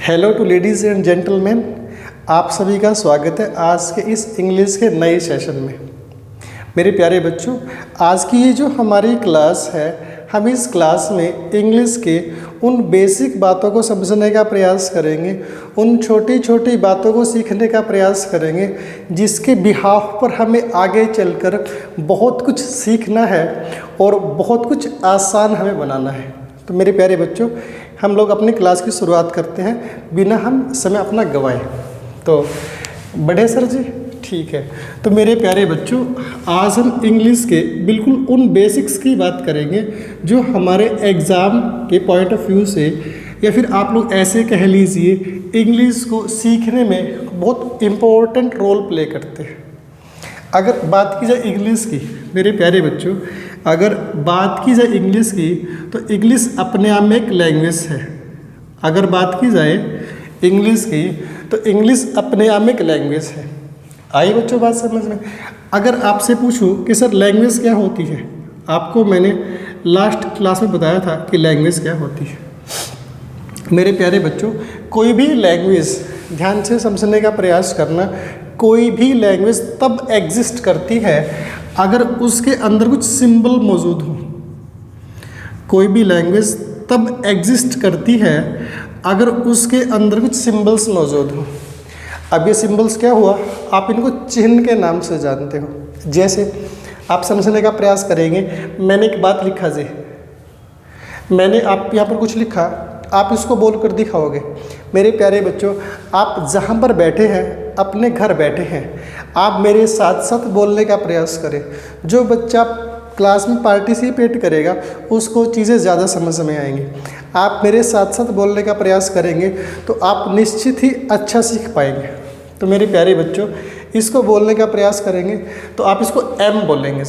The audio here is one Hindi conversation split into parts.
Hello to ladies and gentleman, आप सभी का स्वागत है आज के इस इंग्लिश के नए सेशन में। मेरे प्यारे बच्चों, आज की ये जो हमारी क्लास है, हम इस क्लास में इंग्लिश के उन बेसिक बातों को समझने का प्रयास करेंगे, उन छोटी छोटी बातों को सीखने का प्रयास करेंगे जिसके बिहाफ पर हमें आगे चलकर बहुत कुछ सीखना है और बहुत कुछ आसान हमें बनाना है। तो मेरे प्यारे बच्चों, हम लोग अपनी क्लास की शुरुआत करते हैं बिना हम समय अपना गंवाएं। तो बढ़े सर जी? ठीक है। तो मेरे प्यारे बच्चों, आज हम इंग्लिश के बिल्कुल उन बेसिक्स की बात करेंगे जो हमारे एग्ज़ाम के पॉइंट ऑफ व्यू से, या फिर आप लोग ऐसे कह लीजिए, इंग्लिश को सीखने में बहुत इम्पोर्टेंट रोल प्ले करते हैं। अगर बात की जाए इंग्लिश की, मेरे प्यारे बच्चों, अगर बात की जाए इंग्लिश की, तो इंग्लिश अपने आप में एक लैंग्वेज है। अगर बात की जाए इंग्लिश की, तो इंग्लिश अपने आप में एक लैंग्वेज है। आई बच्चों बात समझ में? अगर आपसे पूछूं कि सर लैंग्वेज क्या होती है, आपको मैंने लास्ट क्लास में बताया था कि लैंग्वेज क्या होती है। मेरे प्यारे बच्चों, कोई भी लैंग्वेज, ध्यान से समझने का प्रयास करना, कोई भी लैंग्वेज तब एग्जिस्ट करती है अगर उसके अंदर कुछ सिंबल मौजूद हो। कोई भी लैंग्वेज तब एग्जिस्ट करती है अगर उसके अंदर कुछ सिंबल्स मौजूद हो। अब ये सिंबल्स क्या हुआ, आप इनको चिन्ह के नाम से जानते हो। जैसे आप समझने का प्रयास करेंगे, मैंने एक बात लिखा जी, मैंने आप यहाँ पर कुछ लिखा, आप इसको बोल कर दिखाओगे। मेरे प्यारे बच्चों, आप जहाँ पर बैठे हैं, अपने घर बैठे हैं, आप मेरे साथ साथ बोलने का प्रयास करें। जो बच्चा क्लास में पार्टिसिपेट करेगा उसको चीज़ें ज़्यादा समझ में आएंगी। आप मेरे साथ साथ बोलने का प्रयास करेंगे तो आप निश्चित ही अच्छा सीख पाएंगे। तो मेरे प्यारे बच्चों, इसको बोलने का प्रयास करेंगे तो आप इसको एम बोलेंगे।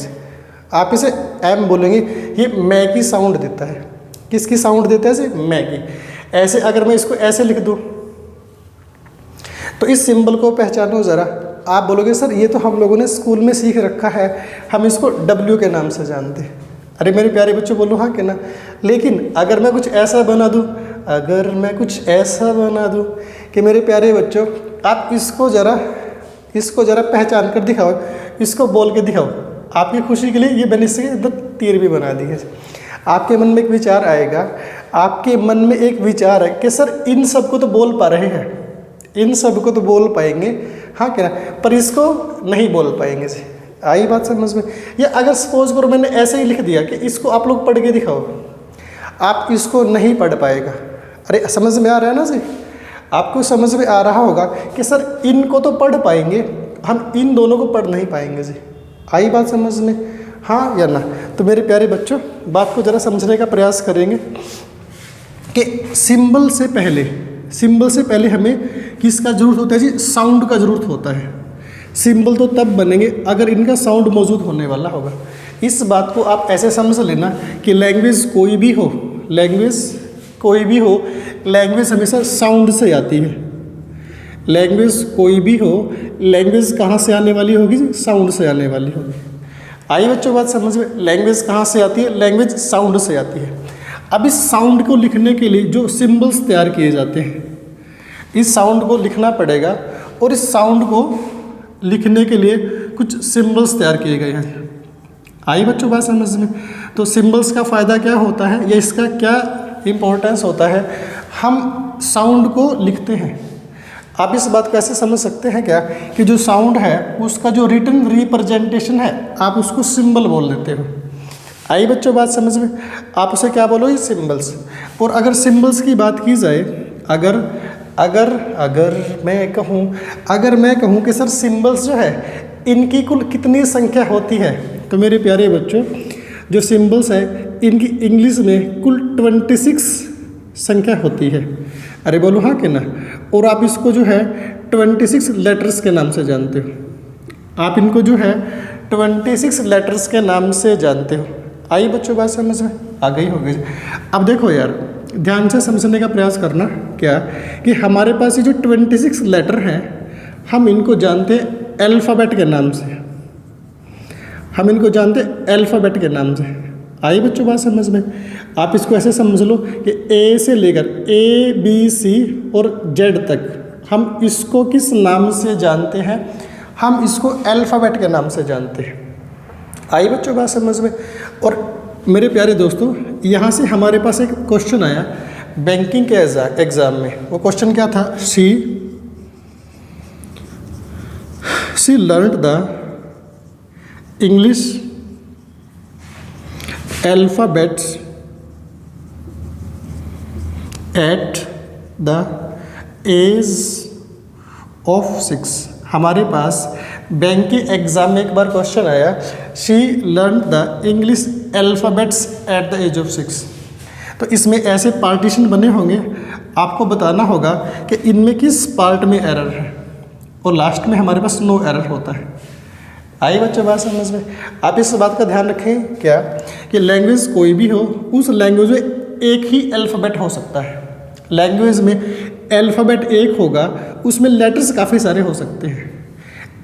आप इसे एम बोलेंगे, ये मै की साउंड देता है। किसकी साउंड देता है? इसे मै की। ऐसे अगर मैं इसको ऐसे लिख दूँ तो इस सिंबल को पहचानो ज़रा। आप बोलोगे सर ये तो हम लोगों ने स्कूल में सीख रखा है, हम इसको डब्ल्यू के नाम से जानते हैं। अरे मेरे प्यारे बच्चों, बोलो हाँ कि ना। लेकिन अगर मैं कुछ ऐसा बना दूँ, अगर मैं कुछ ऐसा बना दूँ कि मेरे प्यारे बच्चों, आप इसको ज़रा पहचान कर दिखाओ, इसको बोल के दिखाओ। आपकी खुशी के लिए ये मैंने इसके अंदर तीर भी बना दी है। आपके मन में एक विचार आएगा, आपके मन में एक विचार है कि सर इन सब को तो बोल पा रहे हैं, इन सब को तो बोल पाएंगे, हाँ क्या, पर इसको नहीं बोल पाएंगे जी। आई बात समझ में? या अगर सपोज करो मैंने ऐसे ही लिख दिया कि इसको आप लोग पढ़ के दिखाओ, आप इसको नहीं पढ़ पाएगा। अरे समझ में आ रहा है ना जी? आपको समझ में आ रहा होगा कि सर इनको तो पढ़ पाएंगे, हम इन दोनों को पढ़ नहीं पाएंगे जी। आई बात समझ में? हाँ या ना? तो मेरे प्यारे बच्चों, बात को ज़रा समझने का प्रयास करेंगे कि सिंबल से पहले हमें किसका ज़रूरत होता है जी? साउंड का ज़रूरत होता है। सिंबल तो तब बनेंगे अगर इनका साउंड मौजूद होने वाला होगा। इस बात को आप ऐसे समझ लेना कि लैंग्वेज कोई भी हो, लैंग्वेज हमेशा साउंड से आती है। लैंग्वेज कोई भी हो, लैंग्वेज कहाँ से आने वाली होगी जी? साउंड से आने वाली होगी। आई बच्चों बात समझ में? लैंग्वेज कहाँ से आती है? लैंग्वेज साउंड से आती है। अब इस साउंड को लिखने के लिए जो सिंबल्स तैयार किए जाते हैं, इस साउंड को लिखना पड़ेगा, और इस साउंड को लिखने के लिए कुछ सिंबल्स तैयार किए गए हैं। आई बच्चों बात समझ में? तो सिंबल्स का फ़ायदा क्या होता है, या इसका क्या इम्पोर्टेंस होता है? हम साउंड को लिखते हैं। आप इस बात को ऐसे समझ सकते हैं क्या कि जो साउंड है उसका जो रिटन रिप्रेजेंटेशन है, आप उसको सिंबल बोल देते हो। आई बच्चों बात समझ में? आप उसे क्या बोलो? ये सिंबल्स। और अगर सिंबल्स की बात की जाए, अगर मैं कहूँ कि सर सिंबल्स जो है इनकी कुल कितनी संख्या होती है, तो मेरे प्यारे बच्चों, जो सिंबल्स है इनकी इंग्लिश में कुल 26 संख्या होती है। अरे बोलो हाँ कि ना? और आप इसको जो है 26 लेटर्स के नाम से जानते हो। आप इनको जो है 26 लेटर्स के नाम से जानते हो। आई बच्चों बात समझ में आ गई होगी? अब देखो यार, ध्यान से समझने का प्रयास करना क्या कि हमारे पास ये जो 26 लेटर हैं, हम इनको जानते हैं अल्फ़ाबेट के नाम से। आई बच्चों बात समझ में? आप इसको ऐसे समझ लो कि ए से लेकर ABC और Z तक हम इसको किस नाम से जानते हैं? हम इसको अल्फ़ाबेट के नाम से जानते हैं। आई बच्चों बात समझ में? और मेरे प्यारे दोस्तों, यहाँ से हमारे पास एक क्वेश्चन आया बैंकिंग के एग्ज़ाम में। वो क्वेश्चन क्या था? She learned the English alphabets at the age of 6। हमारे पास बैंक के एग्ज़ाम में एक बार क्वेश्चन आया, she learn the English alphabets at the age of 6। तो इसमें ऐसे पार्टीशन बने होंगे, आपको बताना होगा कि इनमें किस पार्ट में एरर है, और लास्ट में हमारे पास नो एरर होता है। आई बच्चों बात समझ में? आप इस बात का ध्यान रखें क्या कि लैंग्वेज कोई भी हो, उस लैंग्वेज में एक ही अल्फ़ाबेट हो सकता है। लैंग्वेज में अल्फ़ाबेट एक होगा, उसमें लेटर्स काफ़ी सारे हो सकते हैं।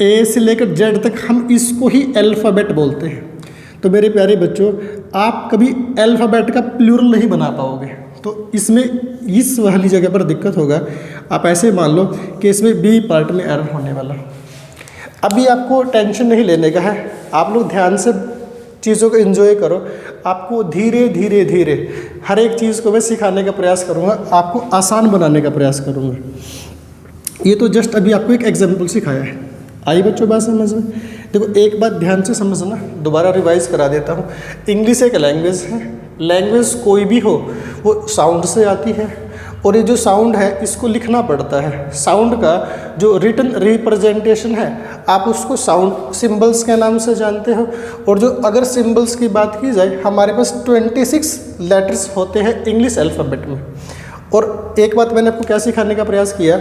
ए से लेकर जेड तक हम इसको ही अल्फ़ाबेट बोलते हैं। तो मेरे प्यारे बच्चों, आप कभी अल्फ़ाबेट का प्लूरल नहीं बना पाओगे, तो इसमें इस वाली जगह पर दिक्कत होगा। आप ऐसे मान लो कि इसमें बी पार्ट में एरर होने वाला। अभी आपको टेंशन नहीं लेने का है, आप लोग ध्यान से चीज़ों को एंजॉय करो। आपको धीरे धीरे धीरे हर एक चीज़ को मैं सिखाने का प्रयास करूँगा, आपको आसान बनाने का प्रयास करूँगा। ये तो जस्ट अभी आपको एक एग्जाम्पल सिखाया है। आई बच्चों बात समझ में? देखो एक बात ध्यान से समझना, दोबारा रिवाइज करा देता हूँ। इंग्लिश एक लैंग्वेज है, लैंग्वेज कोई भी हो वो साउंड से आती है, और ये जो साउंड है इसको लिखना पड़ता है। साउंड का जो रिटन रिप्रेजेंटेशन है आप उसको साउंड सिंबल्स के नाम से जानते हो। और जो अगर सिंबल्स की बात की जाए, हमारे पास 26 लेटर्स होते हैं इंग्लिश अल्फ़ाबेट में। और एक बात मैंने आपको क्या सिखाने का प्रयास किया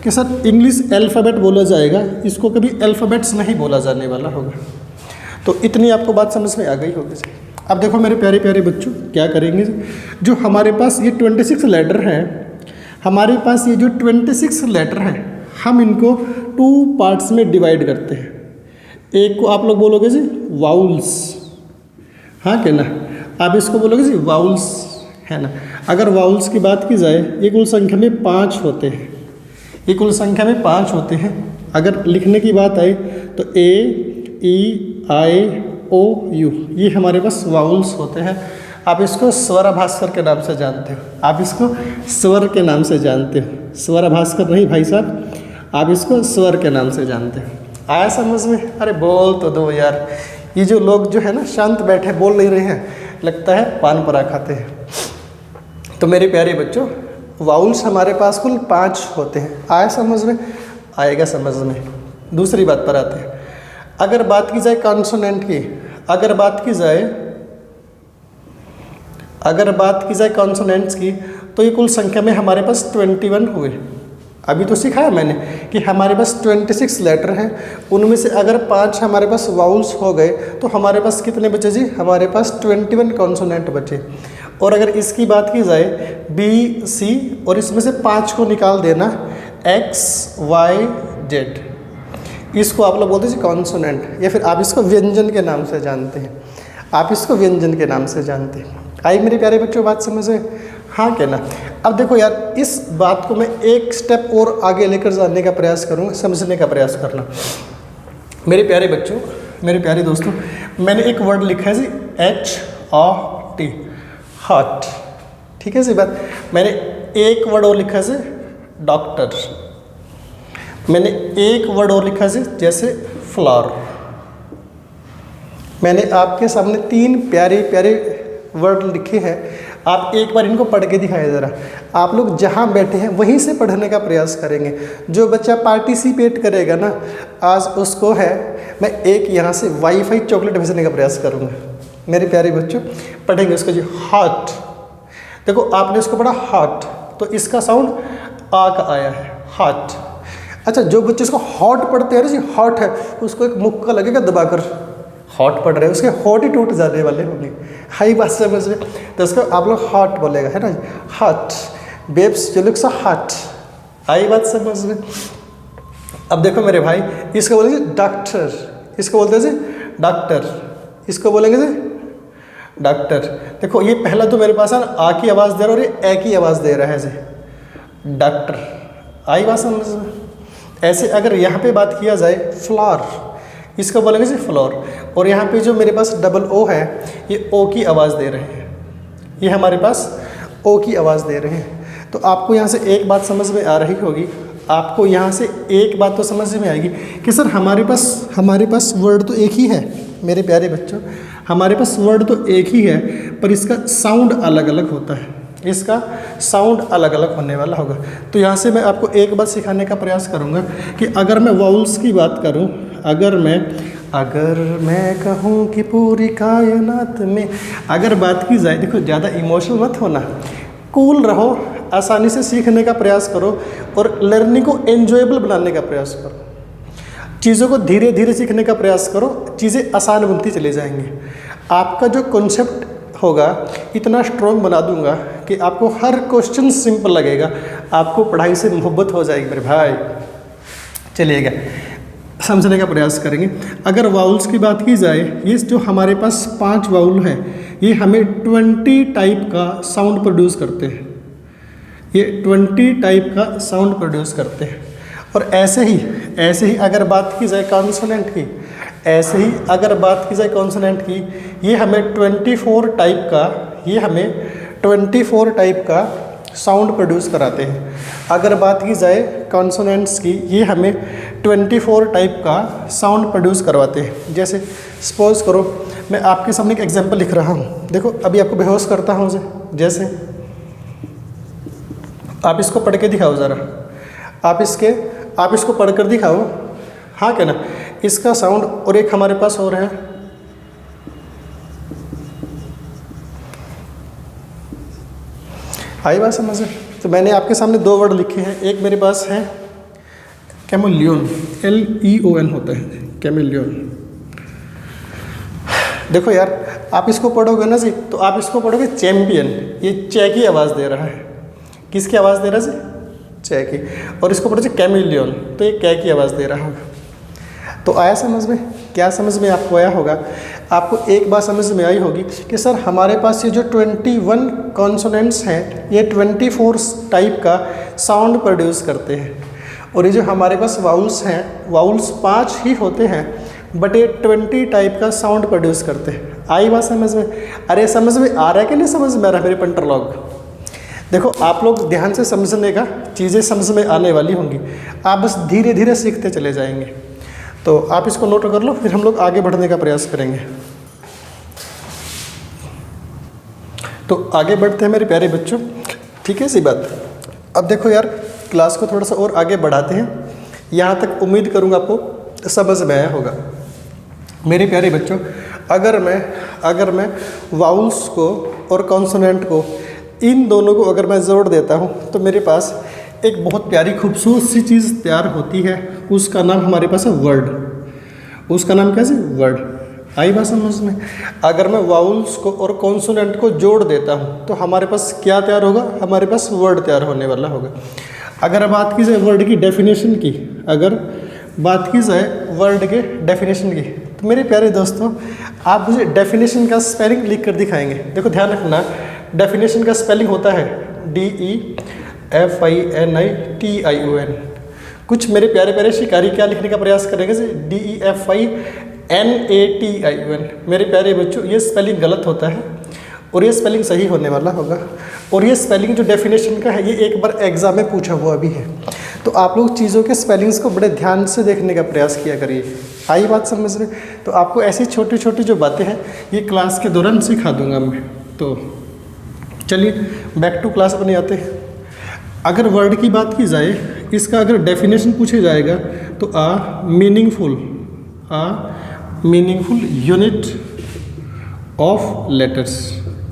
कि सर इंग्लिश अल्फ़ाबेट बोला जाएगा, इसको कभी अल्फ़ाबेट्स नहीं बोला जाने वाला होगा। तो इतनी आपको बात समझ में आ गई होगी। अब देखो मेरे प्यारे प्यारे बच्चों, क्या करेंगे, जो हमारे पास ये 26 लेटर हैं, हमारे पास ये जो 26 लेटर हैं, हम इनको 2 पार्ट्स में डिवाइड करते हैं। एक को आप लोग बोलोगे जी वाउल्स, हाँ क्या ना, आप इसको बोलोगे जी वाउल्स, है ना। अगर वाउल्स की बात की जाए, ये कुल संख्या में 5 होते हैं, ये कुल संख्या में 5 होते हैं। अगर लिखने की बात आई तो A, E, I, O, U, ये हमारे पास वाउल्स होते हैं। आप इसको स्वरभास्कर के नाम से जानते हो, आप इसको स्वर के नाम से जानते हो। स्वरभास्कर नहीं भाई साहब, आप इसको स्वर के नाम से जानते हो। आया समझ में? अरे बोल तो दो यार, ये जो लोग जो है ना शांत बैठे बोल नहीं रहे हैं, लगता है पान परा खाते हैं। तो मेरे प्यारे बच्चों, वाउल्स हमारे पास कुल 5 होते हैं। आया समझ में? आएगा समझ में। दूसरी बात पर आते हैं। अगर बात की जाए कॉन्सोनेंट की, अगर बात की जाए कॉन्सोनेंट्स की, तो ये कुल संख्या में हमारे पास 21 हुए। अभी तो सिखाया मैंने कि हमारे पास 26 लेटर हैं, उनमें से अगर 5 हमारे पास वाउल्स हो गए तो हमारे पास कितने बचे जी? हमारे पास 21 कॉन्सोनेंट बचे। और अगर इसकी बात की जाए B, C, और इसमें से 5 को निकाल देना X, Y, Z, इसको आप लोग बोलते हैं कॉन्सोनेंट, या फिर आप इसको व्यंजन के नाम से जानते हैं। आप इसको व्यंजन के नाम से जानते हैं। आई मेरे प्यारे बच्चों बात समझ में? हाँ क्या ना। अब देखो यार, इस बात को मैं एक स्टेप और आगे लेकर जाने का प्रयास करूँगा, समझने का प्रयास करना। मेरे प्यारे बच्चों, मेरे प्यारे दोस्तों, मैंने एक वर्ड लिखा है जी HOT, हॉट। ठीक है जी बात। मैंने एक वर्ड और लिखा है जी डॉक्टर। मैंने एक वर्ड और लिखा है जैसे फ्लावर। मैंने आपके सामने 3 प्यारे प्यारे वर्ड लिखे हैं। आप एक बार इनको पढ़ के दिखाएं ज़रा। आप लोग जहाँ बैठे हैं वहीं से पढ़ने का प्रयास करेंगे। जो बच्चा पार्टिसिपेट करेगा ना आज, उसको है मैं एक यहाँ से वाईफाई चॉकलेट भेजने का प्रयास करूँगा। मेरे प्यारे बच्चों, पढ़ेंगे उसको जी हॉट। देखो आपने इसको पढ़ा हॉट, तो इसका साउंड आ का आया है, हॉट। अच्छा, जो बच्चे इसको हॉट पढ़ते हैं ना जी, हॉट है, उसको एक मुक्का लगेगा दबाकर, हॉट पढ़ रहे हैं, उसके हॉट ही टूट जाने वाले होंगे। हाई बात समझ में? तो उसको आप लोग हॉट बोलेगा, है ना, हॉट। बेब्स जो लोग सा हॉट। आई बात समझ में? अब देखो मेरे भाई, इसको बोलेंगे डॉक्टर, इसको बोलते हैं जी डॉक्टर, इसको बोलेंगे जी डॉक्टर। देखो ये पहला तो मेरे पास है ना आ की आवाज़ दे रहा है और ये ए की आवाज़ दे रहा है जी, डॉक्टर। आई बात समझ में? ऐसे अगर यहाँ पे बात किया जाए फ्लावर, इसका बोलेंगे जी फ्लोर, और यहाँ पे जो मेरे पास डबल ओ है ये ओ की आवाज़ दे रहे हैं, ये हमारे पास ओ की आवाज़ दे रहे हैं। तो आपको यहाँ से एक बात समझ में आ रही होगी, आपको यहाँ से एक बात तो समझ में आएगी कि सर हमारे पास वर्ड तो एक ही है। मेरे प्यारे बच्चों, हमारे पास वर्ड तो एक ही है पर इसका साउंड अलग अलग होता है, इसका साउंड अलग अलग होने वाला होगा। तो यहाँ से मैं आपको एक बात सिखाने का प्रयास करूँगा कि अगर मैं वाउल्स की बात करूँ, अगर मैं कहूँ कि पूरी कायनात में, अगर बात की जाए, देखो ज़्यादा इमोशनल मत होना, कूल रहो, आसानी से सीखने का प्रयास करो और लर्निंग को एंजॉयबल बनाने का प्रयास करो, चीज़ों को धीरे धीरे सीखने का प्रयास करो, चीज़ें आसान बनती चली जाएंगी। आपका जो कॉन्सेप्ट होगा इतना स्ट्रॉन्ग बना दूंगा कि आपको हर क्वेश्चन सिंपल लगेगा, आपको पढ़ाई से मोहब्बत हो जाएगी मेरे भाई। चलिएगा समझने का प्रयास करेंगे। अगर वाउल्स की बात की जाए, ये जो हमारे पास 5 वाउल हैं ये हमें 20 टाइप का साउंड प्रोड्यूस करते हैं, ये 20 टाइप का साउंड प्रोड्यूस करते हैं। और ऐसे ही अगर बात की जाए कॉन्सोनेंट की, ऐसे ही अगर बात की जाए कॉन्सोनेंट की, ये हमें 24 टाइप का साउंड प्रोड्यूस कराते हैं। अगर बात की जाए कॉन्सोनेंट्स की, ये हमें 24 टाइप का साउंड प्रोड्यूस करवाते हैं। जैसे सपोज करो मैं आपके सामने एक एग्जांपल लिख रहा हूँ, देखो अभी आपको बेहोश करता हूँ जैसे आप इसको पढ़ के दिखाओ ज़रा, आप इसको पढ़ कर दिखाओ, हाँ क्या ना, इसका साउंड। और एक हमारे पास और है, आई बात समझ में? तो मैंने आपके सामने 2 वर्ड लिखे हैं, एक मेरे पास है कैमेलियन, LEON होता है कैमेलियन। देखो यार आप इसको पढ़ोगे ना जी, तो आप इसको पढ़ोगे चैंपियन, ये चे की आवाज़ दे रहा है, किसकी आवाज़ दे रहा है जी? चे की। और इसको पढ़ो कैमेलियन, तो ये कै की आवाज़ दे रहा होगा। तो आया समझ में? क्या समझ में आपको आया होगा? आपको एक बात समझ में आई होगी कि सर हमारे पास ये जो 21 कॉन्सोनेंट्स हैं ये 24 टाइप का साउंड प्रोड्यूस करते हैं, और ये जो हमारे पास वाउल्स हैं, वाउल्स 5 ही होते हैं बट ये 20 टाइप का साउंड प्रोड्यूस करते हैं। आई बात समझ में? अरे समझ में आ रहा है कि नहीं समझ में आ रहा है मेरे पंटर लोग? देखो आप लोग ध्यान से समझने का, चीज़ें समझ में आने वाली होंगी, आप बस धीरे धीरे सीखते चले जाएंगे। तो आप इसको नोट कर लो, फिर हम लोग आगे बढ़ने का प्रयास करेंगे। तो आगे बढ़ते हैं मेरे प्यारे बच्चों, ठीक है सी बात। अब देखो यार क्लास को थोड़ा सा और आगे बढ़ाते हैं, यहाँ तक उम्मीद करूँगा आपको समझ में आया होगा। मेरे प्यारे बच्चों, अगर मैं वाउल्स को और कॉन्सोनेंट को, इन दोनों को अगर मैं जोड़ देता हूँ तो मेरे पास एक बहुत प्यारी खूबसूरत सी चीज़ तैयार होती है, उसका नाम हमारे पास है वर्ड। उसका नाम क्या है? वर्ड। आई बात समझ में? अगर मैं वाउल्स को और कॉन्सोनेंट को जोड़ देता हूँ तो हमारे पास क्या तैयार होगा? हमारे पास वर्ड तैयार होने वाला होगा। अगर बात की जाए वर्ड की डेफिनेशन की, अगर बात की जाए वर्ड के डेफिनेशन की, तो मेरे प्यारे दोस्तों आप मुझे डेफिनेशन का स्पेलिंग लिख कर दिखाएंगे। देखो ध्यान रखना, डेफिनेशन का स्पेलिंग होता है DEFINITION। कुछ मेरे प्यारे प्यारे शिकारी क्या लिखने का प्रयास करेंगे जी? DEFINATION। मेरे प्यारे बच्चों ये स्पेलिंग गलत होता है और ये स्पेलिंग सही होने वाला होगा। और ये स्पेलिंग जो डेफिनेशन का है ये एक बार एग्जाम में पूछा हुआ भी है, तो आप लोग चीज़ों के स्पेलिंग्स को बड़े ध्यान से देखने का प्रयास किया करिए। आई बात समझ में? तो आपको ऐसी छोटी छोटी जो बातें हैं ये क्लास के दौरान सिखा दूंगा मैं। तो चलिए बैक टू क्लास अपने आते हैं। अगर वर्ड की बात की जाए, इसका अगर डेफिनेशन पूछे जाएगा तो मीनिंगफुल यूनिट ऑफ लेटर्स।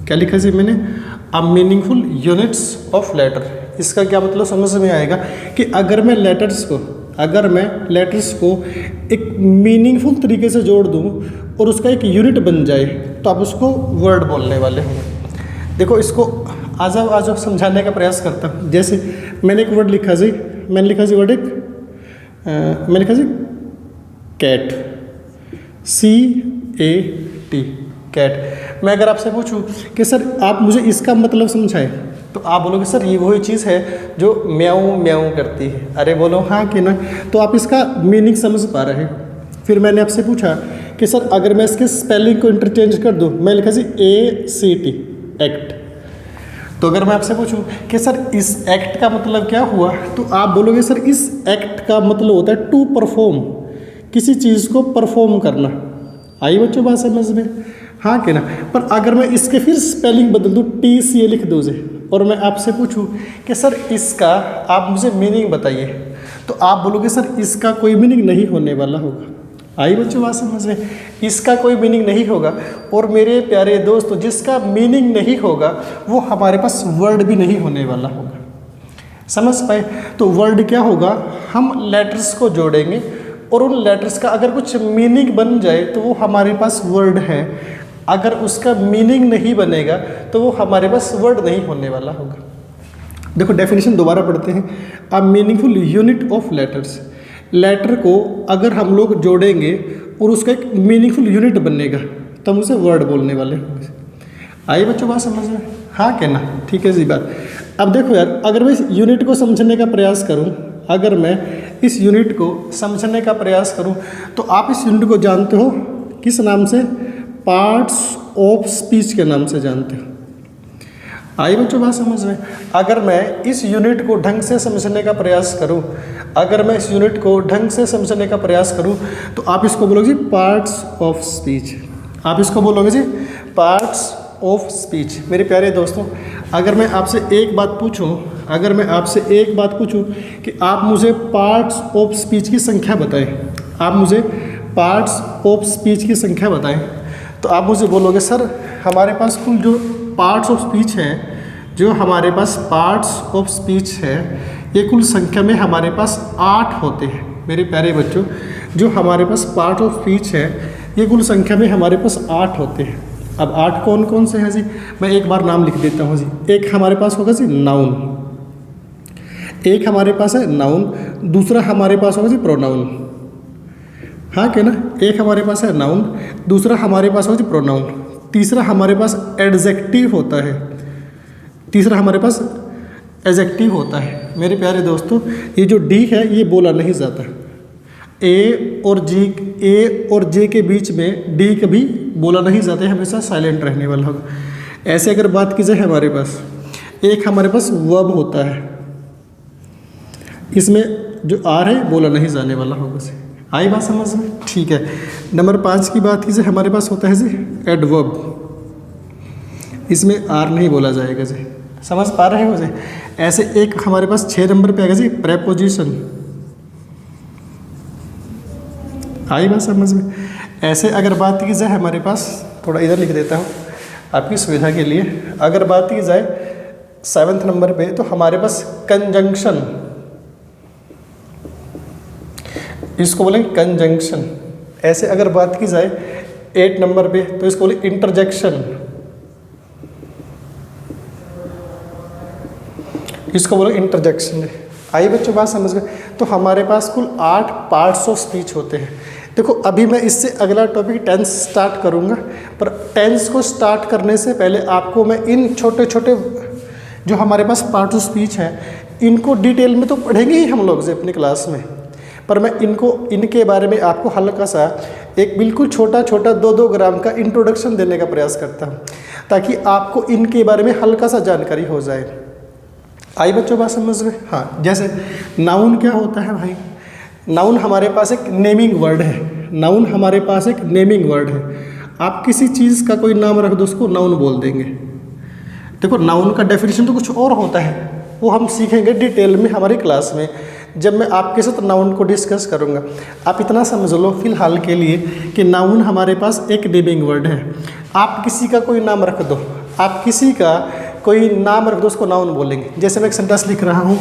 क्या लिखा है मैंने? Meaningful units of letter. इसका क्या मतलब समझ में आएगा कि अगर मैं लेटर्स को एक मीनिंगफुल तरीके से जोड़ दूं और उसका एक यूनिट बन जाए तो आप उसको वर्ड बोलने वाले होंगे। देखो इसको आ जाओ समझाने का प्रयास करता हूँ। जैसे मैंने एक वर्ड लिखा जी, मैंने लिखा जी कैट, CAT, कैट। मैं अगर आपसे पूछूं कि सर आप मुझे इसका मतलब समझाएं, तो आप बोलोगे सर ये वही चीज़ है जो म्याऊं म्याऊं करती है। अरे बोलो हाँ कि ना, तो आप इसका मीनिंग समझ पा रहे हो। फिर मैंने आपसे पूछा कि सर अगर मैं इसके स्पेलिंग को इंटरचेंज कर दूं, मैं लिखा जी ACT एक्ट। तो अगर मैं आपसे पूछूं कि सर इस एक्ट का मतलब क्या हुआ, तो आप बोलोगे सर इस एक्ट का मतलब होता है टू परफॉर्म, किसी चीज़ को परफॉर्म करना। आई बच्चों बात समझ में, हाँ कि ना। पर अगर मैं इसके फिर स्पेलिंग बदल दूँ, TCA लिख दूँ जे, और मैं आपसे पूछूं कि सर इसका आप मुझे मीनिंग बताइए, तो आप बोलोगे सर इसका कोई मीनिंग नहीं होने वाला होगा। आई बच्चों बात समझ में, इसका कोई मीनिंग नहीं होगा। और मेरे प्यारे दोस्तों, जिसका मीनिंग नहीं होगा वो हमारे पास वर्ड भी नहीं होने वाला होगा। समझ पाए? तो वर्ड क्या होगा, हम लेटर्स को जोड़ेंगे और उन लेटर्स का अगर कुछ मीनिंग बन जाए तो वो हमारे पास वर्ड है, अगर उसका मीनिंग नहीं बनेगा तो वो हमारे पास वर्ड नहीं होने वाला होगा। देखो डेफिनेशन दोबारा पढ़ते हैं। A meaningful unit of letters, letter को अगर हम लोग जोड़ेंगे और उसका एक मीनिंगफुल यूनिट बनेगा तो हम उसे वर्ड बोलने वाले होंगे। आइए बच्चों बात समझ में, हाँ कहना, ठीक है जी बात। अब देखो यार, अगर मैं इस यूनिट को समझने का प्रयास करूं, अगर मैं इस यूनिट को समझने का प्रयास करूं, तो आप इस यूनिट को जानते हो किस नाम से, पार्ट्स ऑफ स्पीच के नाम से जानते हो। आई बच्चों बात समझ में। अगर मैं इस यूनिट को ढंग से समझने का प्रयास करूं, अगर मैं इस यूनिट को ढंग से समझने का प्रयास करूं, तो आप इसको बोलोगे जी पार्ट्स ऑफ स्पीच। आप इसको बोलोगे जी पार्ट्स ऑफ स्पीच। मेरे प्यारे दोस्तों, अगर मैं आपसे एक बात पूछूं, अगर मैं आपसे एक बात पूछूं कि आप मुझे पार्ट्स ऑफ स्पीच की संख्या बताएं, आप मुझे पार्ट्स ऑफ स्पीच की संख्या बताएं, तो आप मुझे बोलोगे सर हमारे पास कुल जो पार्ट्स ऑफ स्पीच हैं, जो हमारे पास पार्ट्स ऑफ स्पीच है, ये कुल संख्या में हमारे पास 8 होते हैं। मेरे प्यारे बच्चों, जो हमारे पास पार्ट ऑफ स्पीच है, ये कुल संख्या में हमारे पास 8 होते हैं। अब 8 कौन कौन से हैं जी, मैं एक बार नाम लिख देता हूँ जी। एक हमारे पास होगा जी नाउन, एक हमारे पास है नाउन, दूसरा हमारे पास होगा जी प्रोनाउन, हाँ क्या ना। एक हमारे पास है नाउन, दूसरा हमारे पास होगा जी प्रोनाउन, तीसरा हमारे पास एडजेक्टिव होता है, तीसरा हमारे पास एडजेक्टिव होता है। मेरे प्यारे दोस्तों, ये जो डी है ये बोला नहीं जाता। ए और जे के बीच में डी कभी बोला नहीं जाता है, हमेशा साइलेंट रहने वाला होगा। ऐसे अगर बात की जाए, हमारे पास एक हमारे पास वर्ब होता है, इसमें जो आर है बोला नहीं जाने वाला होगा से। आई बात समझ में, ठीक है। नंबर 5 की बात की जाए, हमारे पास होता है जी एडवर्ब, इसमें आर नहीं बोला जाएगा जी। समझ पा रहे हो जी। ऐसे एक हमारे पास 6 नंबर पे आएगा जी प्रेपोजिशन। आई बात समझ में। ऐसे अगर बात की जाए, हमारे पास थोड़ा इधर लिख देता हूँ आपकी सुविधा के लिए, अगर बात की जाए 7th नंबर पे, तो हमारे पास कंजंक्शन, इसको बोलेंगे कंजंक्शन। ऐसे अगर बात की जाए 8 नंबर पे, तो इसको बोले इंटरजेक्शन, इसको बोलो इंटरजेक्शन। आई बच्चों बात समझ गए। तो हमारे पास कुल 8 पार्ट्स ऑफ स्पीच होते हैं। देखो अभी मैं इससे अगला टॉपिक टेंस स्टार्ट करूँगा, पर टेंस को स्टार्ट करने से पहले आपको मैं इन छोटे छोटे जो हमारे पास पार्ट्स ऑफ स्पीच हैं, इनको डिटेल में तो पढ़ेंगे ही हम लोग से अपनी क्लास में, पर मैं इनके बारे में आपको हल्का सा एक बिल्कुल छोटा 2-2 ग्राम का इंट्रोडक्शन देने का प्रयास करता हूँ, ताकि आपको इनके बारे में हल्का सा जानकारी हो जाए। आई बच्चों बात समझ में। हाँ, जैसे नाउन क्या होता है भाई, नाउन हमारे पास एक नेमिंग वर्ड है, नाउन हमारे पास एक नेमिंग वर्ड है। आप किसी चीज़ का कोई नाम रख दो, उसको नाउन बोल देंगे। देखो नाउन का डेफिनेशन तो कुछ और होता है, वो हम सीखेंगे डिटेल में हमारी क्लास में, जब मैं आपके साथ नाउन को डिस्कस करूँगा। आप इतना समझ लो फिलहाल के लिए कि नाउन हमारे पास एक नेमिंग वर्ड है। आप किसी का कोई नाम रख दो, आप किसी का कोई नाम रख दो, उसको नाउन बोलेंगे। जैसे मैं एक सेंटेंस लिख रहा हूँ,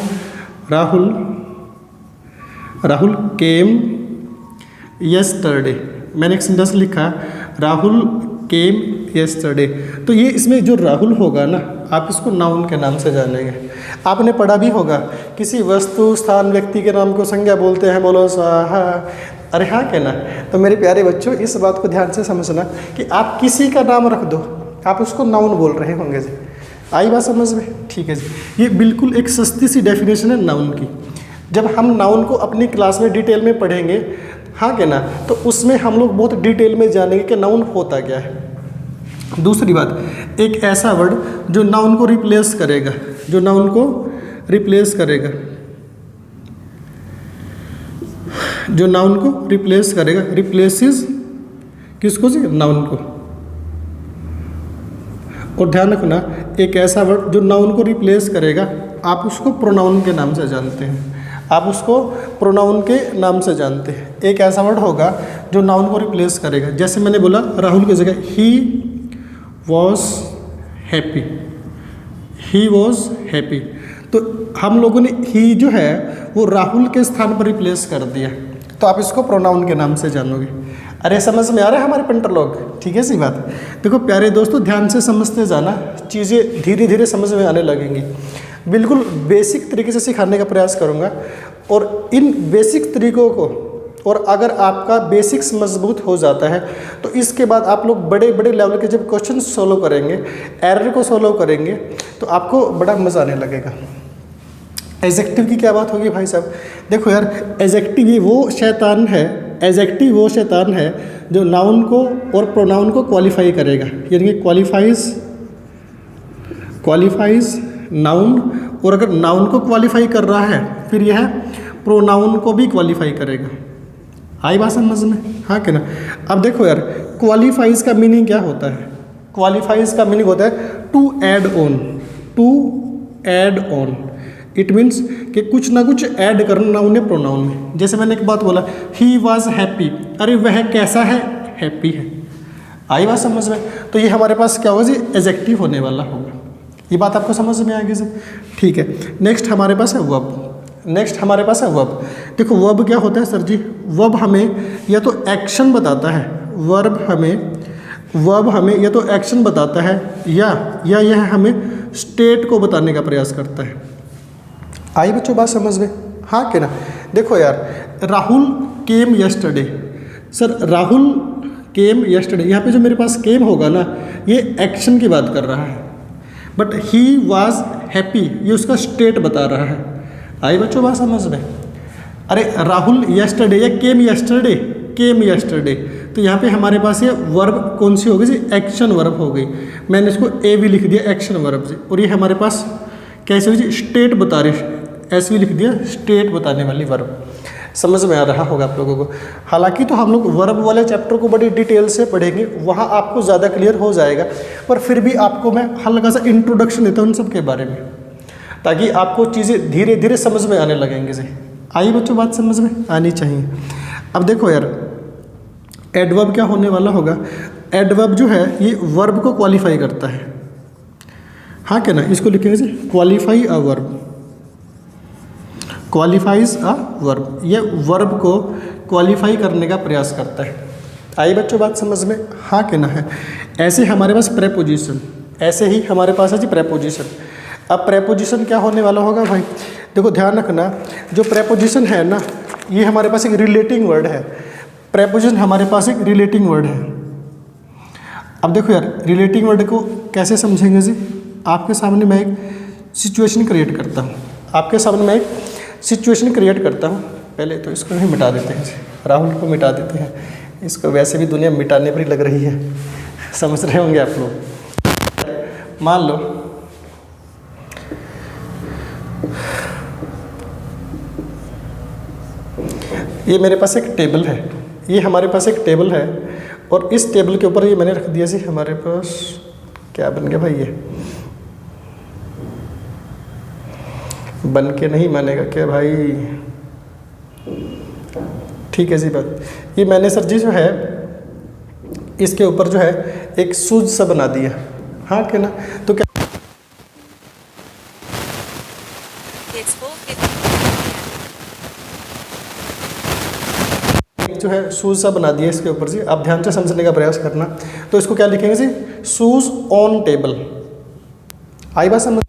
राहुल केम यस्टरडे। मैंने एक सेंटेंस लिखा, राहुल केम यस्टरडे। तो ये इसमें जो राहुल होगा ना, आप इसको नाउन के नाम से जानेंगे। आपने पढ़ा भी होगा, किसी वस्तु स्थान व्यक्ति के नाम को संज्ञा बोलते हैं, बोलो स्वाहा। अरे हाँ कहना। तो मेरे प्यारे बच्चों, इस बात को ध्यान से समझना कि आप किसी का नाम रख दो, आप उसको नाउन बोल रहे होंगे जी। आई बात समझ में? ठीक है जी। ये बिल्कुल एक सस्ती सी डेफिनेशन है नाउन की। जब हम नाउन को अपनी क्लास में डिटेल में पढ़ेंगे, हाँ क्या ना, तो उसमें हम लोग बहुत डिटेल में जानेंगे कि नाउन होता क्या है। दूसरी बात, एक ऐसा वर्ड जो नाउन को रिप्लेस करेगा, जो नाउन को रिप्लेस करेगा, जो नाउन को रिप्लेस करेगा, रिप्लेसेस किसको जी? नाउन को। और ध्यान रखना, एक ऐसा वर्ड जो नाउन को रिप्लेस करेगा, आप उसको प्रोनाउन के नाम से जानते हैं। आप उसको प्रोनाउन के नाम से जानते हैं। एक ऐसा वर्ड होगा जो नाउन को रिप्लेस करेगा। जैसे मैंने बोला राहुल की जगह he was happy, he was happy, तो हम लोगों ने ही जो है वो राहुल के स्थान पर रिप्लेस कर दिया, तो आप इसको प्रोनाउन के नाम से जानोगे। अरे समझ में आ रहा है हमारे पंटर लोग? ठीक है सी बात। देखो प्यारे दोस्तों, ध्यान से समझते जाना, चीज़ें धीरे धीरे समझ में आने लगेंगी। बिल्कुल बेसिक तरीके से सिखाने का प्रयास करूँगा, और इन बेसिक तरीकों को, और अगर आपका बेसिक्स मजबूत हो जाता है तो इसके बाद आप लोग बड़े बड़े लेवल के जब क्वेश्चन सोल्व करेंगे, एरर को सोल्व करेंगे, तो आपको बड़ा मज़ा आने लगेगा। एडजेक्टिव की क्या बात होगी भाई साहब? देखो यार, एडजेक्टिव ही वो शैतान है, एडजेक्टिव वो शैतान है जो नाउन को और प्रोनाउन को क्वालिफाई करेगा, यानी कि क्वालिफाइज नाउन, और अगर नाउन को क्वालिफाई कर रहा है फिर यह प्रोनाउन को भी क्वालिफाई करेगा। आई बात समझ में? हाँ कि ना। अब देखो यार, क्वालिफाइज का मीनिंग क्या होता है? क्वालिफाइज का मीनिंग होता है to add on, to add on. It means कि कुछ ना कुछ ऐड करना नाउन है प्रोनाउन में। जैसे मैंने एक बात बोला, ही वॉज हैप्पी, अरे वह कैसा है? हैप्पी है। आई बात समझ में? तो ये हमारे पास क्या होगा जी? एडजेक्टिव होने वाला होगा। ये बात आपको समझ में आ गई सर? ठीक है। नेक्स्ट हमारे पास है वर्ब। नेक्स्ट हमारे पास है वर्ब। देखो वर्ब क्या होता है सर जी? वर्ब हमें या तो एक्शन बताता है, वर्ब हमें या तो एक्शन बताता है, या यह हमें स्टेट को बताने का प्रयास करता है। आई बच्चों बात समझ में? हाँ कि ना। देखो यार, Rahul came yesterday, sir Rahul came yesterday, यहाँ पे जो मेरे पास केम होगा ना, ये एक्शन की बात कर रहा है, बट ही वॉज हैप्पी ये उसका स्टेट बता रहा है। आई बच्चों बात समझ में? अरे राहुल यस्टरडे या केम यस्टरडे, तो यहाँ पे हमारे पास ये वर्ब कौन सी हो गई जी? एक्शन वर्ब हो गई। मैंने इसको ए भी लिख दिया, एक्शन वर्ब जी। और ये हमारे पास कैसे हुई जी? स्टेट बता रही, ऐसे भी लिख दिया, स्टेट बताने वाली वर्ब। समझ में आ रहा होगा आप लोगों को। हालांकि तो हम लोग वर्ब वाले चैप्टर को बड़ी डिटेल से पढ़ेंगे, वहाँ आपको ज़्यादा क्लियर हो जाएगा, पर फिर भी आपको मैं हल्का सा इंट्रोडक्शन देता हूँ उन सब के बारे में, ताकि आपको चीज़ें धीरे धीरे समझ में आने लगेंगे जी। आई बच्चों बात समझ में आनी चाहिए। अब देखो यार, एडवर्ब क्या होने वाला होगा? एडवर्ब जो है ये वर्ब को क्वालिफाई करता है। हाँ क्या ना, इसको लिखेंगे जी qualify a verb, qualifies a verb. ये वर्ब को क्वालिफाई करने का प्रयास करता है। आई बच्चों बात समझ में? हाँ कि ना है। ऐसे हमारे पास प्रेपोजिशन, ऐसे ही हमारे पास है जी प्रेपोजिशन। अब प्रेपोजिशन क्या होने वाला होगा भाई? देखो ध्यान रखना, जो प्रेपोजिशन है ना, ये हमारे पास एक रिलेटिंग वर्ड है। प्रेपोजिशन हमारे पास एक रिलेटिंग वर्ड है। अब देखो यार, रिलेटिंग वर्ड को कैसे समझेंगे जी? आपके सामने मैं एक सिचुएशन क्रिएट करता हूँ, पहले तो इसको ही मिटा देते हैं, राहुल को मिटा देते हैं। इसको वैसे भी दुनिया मिटाने पर ही लग रही है, समझ रहे होंगे आप लोग। मान लो ये मेरे पास एक टेबल है, ये हमारे पास एक टेबल है, और इस टेबल के ऊपर ये मैंने रख दिया जी, हमारे पास क्या बन गया भाई? ये बन के नहीं मानेगा क्या भाई? ठीक है जी बात। ये मैंने सर जी जो है इसके ऊपर जो है एक शूज सा बना दिया। हाँ क्या ना, तो क्या जो है शूज सा बना दिया इसके ऊपर जी। आप ध्यान से समझने का प्रयास करना। तो इसको क्या लिखेंगे जी? Shoes on table. आई बात समझ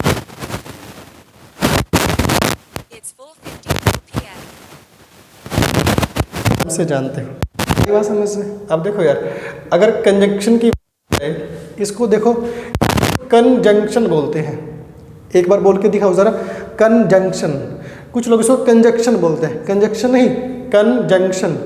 से जानते हैं, ये बात समझ में? अब देखो यार, अगर कंजंक्शन की है, इसको देखो कंजंक्शन बोलते हैं। एक बार बोल के दिखाओ ज़रा, कंजंक्शन। कुछ लोग इसको कंजक्शन बोलते हैं, कंजक्शन नहीं, कंजंक्शन।